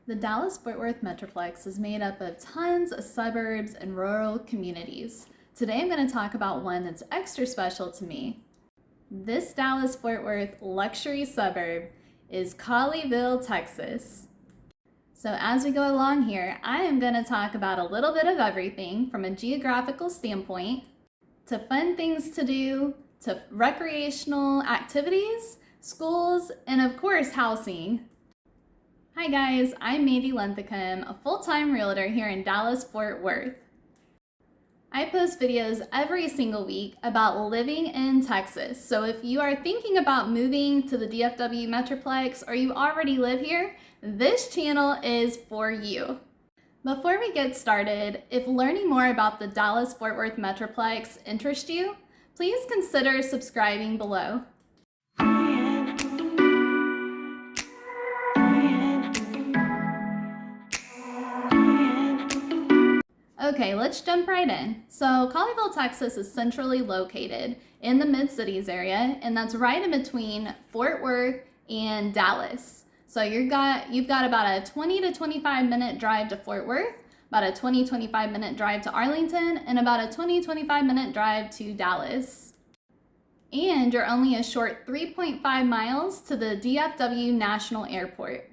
The Dallas-Fort Worth metroplex is made up of tons of suburbs and rural communities. Today I'm going to talk about one that's extra special to me. This Dallas-Fort Worth luxury suburb is Colleyville, Texas. So as we go along here, I am going to talk about a little bit of everything from a geographical standpoint, to fun things to do, to recreational activities, schools, and of course housing. Hi guys, I'm Mandy Lenthicum, a full-time realtor here in Dallas-Fort Worth. I post videos every single week about living in Texas. So if you are thinking about moving to the DFW Metroplex or you already live here, this channel is for you. Before we get started, if learning more about the Dallas-Fort Worth Metroplex interests you, please consider subscribing below. Okay, let's jump right in. So Colleyville, Texas is centrally located in the Mid-Cities area, and that's right in between Fort Worth and Dallas. So you've got about a 20 to 25 minute drive to Fort Worth, about a 20-25 minute drive to Arlington, and about a 20-25 minute drive to Dallas. And you're only a short 3.5 miles to the DFW National Airport.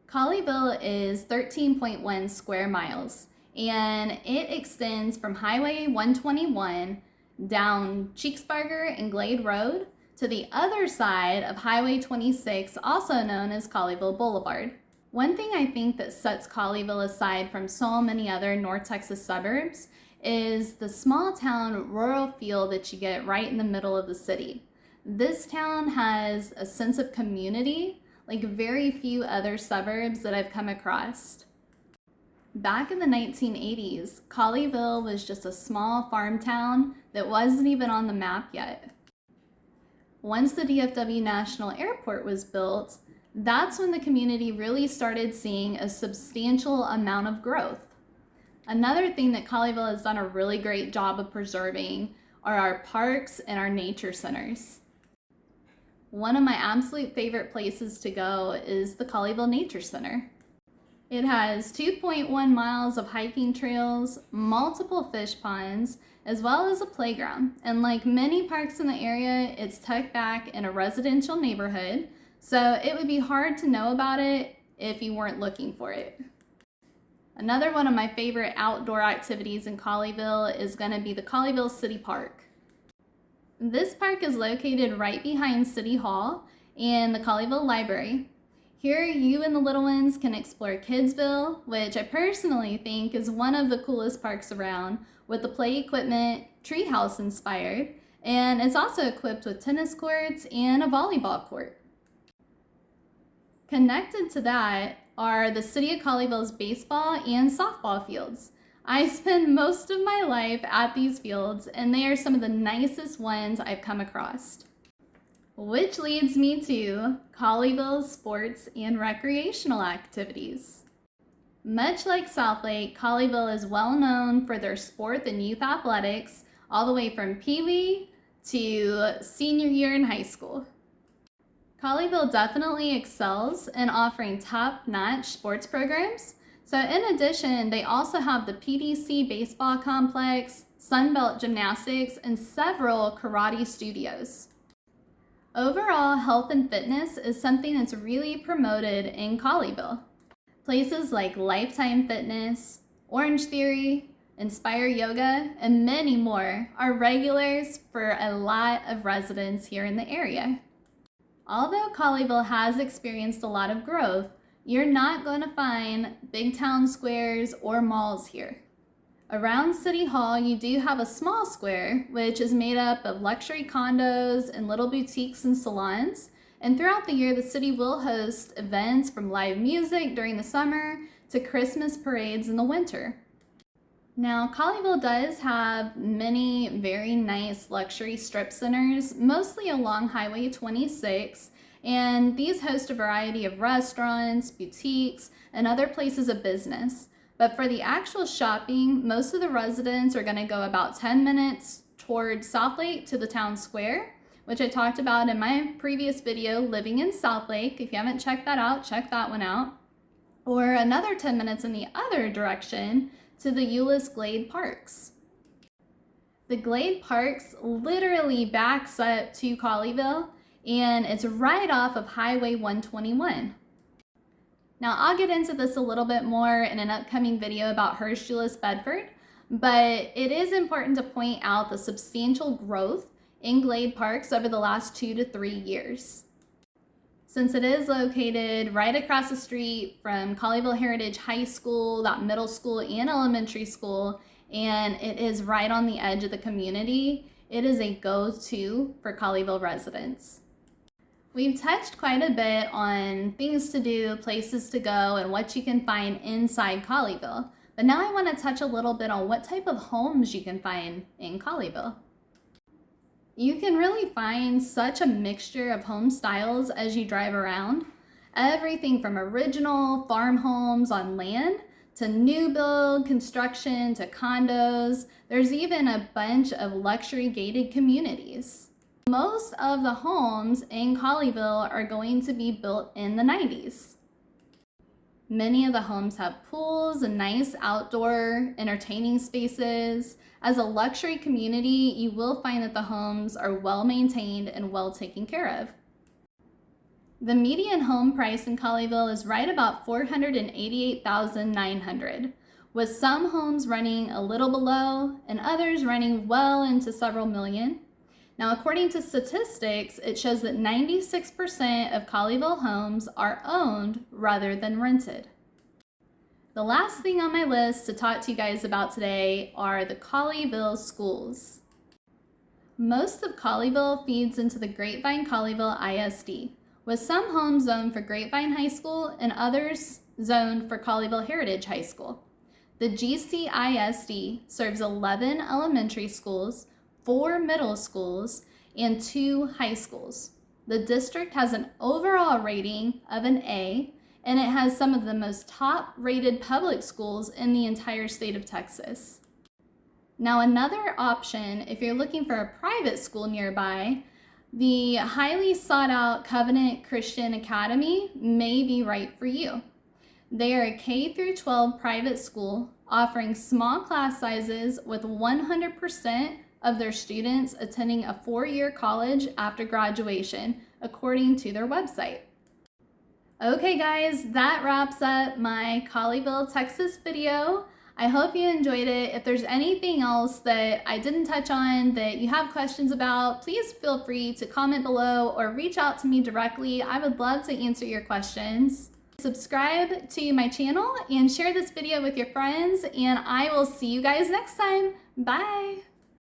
Colleyville is 13.1 square miles, and it extends from Highway 121 down Cheeksburger and Glade Road to the other side of Highway 26, also known as Colleyville Boulevard. One thing I think that sets Colleyville aside from so many other North Texas suburbs is the small town rural feel that you get right in the middle of the city. This town has a sense of community like very few other suburbs that I've come across. Back in the 1980s, Colleyville was just a small farm town that wasn't even on the map yet. Once the DFW National Airport was built, that's when the community really started seeing a substantial amount of growth. Another thing that Colleyville has done a really great job of preserving are our parks and our nature centers. One of my absolute favorite places to go is the Colleyville Nature Center. It has 2.1 miles of hiking trails, multiple fish ponds, as well as a playground. And like many parks in the area, it's tucked back in a residential neighborhood, so it would be hard to know about it if you weren't looking for it. Another one of my favorite outdoor activities in Colleyville is going to be the Colleyville City Park. This park is located right behind City Hall and the Colleyville Library. Here, you and the little ones can explore Kidsville, which I personally think is one of the coolest parks around, with the play equipment, treehouse inspired, and it's also equipped with tennis courts and a volleyball court. Connected to that are the City of Colleyville's baseball and softball fields. I spend most of my life at these fields, and they are some of the nicest ones I've come across. Which leads me to Colleyville's sports and recreational activities. Much like Southlake, Colleyville is well known for their sport and youth athletics, all the way from Pee-wee to senior year in high school. Colleyville definitely excels in offering top-notch sports programs. So in addition, they also have the PDC baseball complex, Sunbelt gymnastics, and several karate studios. Overall, health and fitness is something that's really promoted in Colleyville. Places like Lifetime Fitness, Orange Theory, Inspire Yoga, and many more are regulars for a lot of residents here in the area. Although Colleyville has experienced a lot of growth, you're not going to find big town squares or malls here. Around City Hall, you do have a small square, which is made up of luxury condos and little boutiques and salons. And throughout the year, the city will host events from live music during the summer to Christmas parades in the winter. Now, Colleyville does have many very nice luxury strip centers, mostly along Highway 26, and these host a variety of restaurants, boutiques, and other places of business. But for the actual shopping, most of the residents are going to go about 10 minutes towards Southlake to the town square, which I talked about in my previous video, Living in Southlake. If you haven't checked that out, check that one out. or another 10 minutes in the other direction to the Euless Glade Parks. The Glade Parks literally backs up to Colleyville, and it's right off of Highway 121. Now, I'll get into this a little bit more in an upcoming video about Hearst Euless Bedford, but it is important to point out the substantial growth in Glade Parks over the last 2 to 3 years. Since it is located right across the street from Colleyville Heritage High School, that middle school and elementary school, and it is right on the edge of the community, it is a go-to for Colleyville residents. We've touched quite a bit on things to do, places to go, and what you can find inside Colleyville. But now I want to touch a little bit on what type of homes you can find in Colleyville. You can really find such a mixture of home styles as you drive around. Everything from original farm homes on land to new build construction to condos. There's even a bunch of luxury gated communities. Most of the homes in Colleyville are going to be built in the 90s. Many of the homes have pools and nice outdoor entertaining spaces. As a luxury community, you will find that the homes are well maintained and well taken care of. The median home price in Colleyville is right about $488,900, with some homes running a little below and others running well into several million. Now, according to statistics, it shows that 96% of Colleyville homes are owned rather than rented. The last thing on my list to talk to you guys about today are the Colleyville schools. Most of Colleyville feeds into the Grapevine Colleyville ISD, with some homes zoned for Grapevine High School and others zoned for Colleyville Heritage High School. The GCISD serves 11 elementary schools, 4 middle schools, and 2 high schools. The district has an overall rating of an A, and it has some of the most top-rated public schools in the entire state of Texas. Now, another option, if you're looking for a private school nearby, the highly sought-out Covenant Christian Academy may be right for you. They are a K-12 private school offering small class sizes with 100% of their students attending a 4-year college after graduation, according to their website. Okay guys, that wraps up my Colleyville, Texas video. I hope you enjoyed it. If there's anything else that I didn't touch on that you have questions about, please feel free to comment below or reach out to me directly. I would love to answer your questions. Subscribe to my channel and share this video with your friends, and I will see you guys next time. Bye!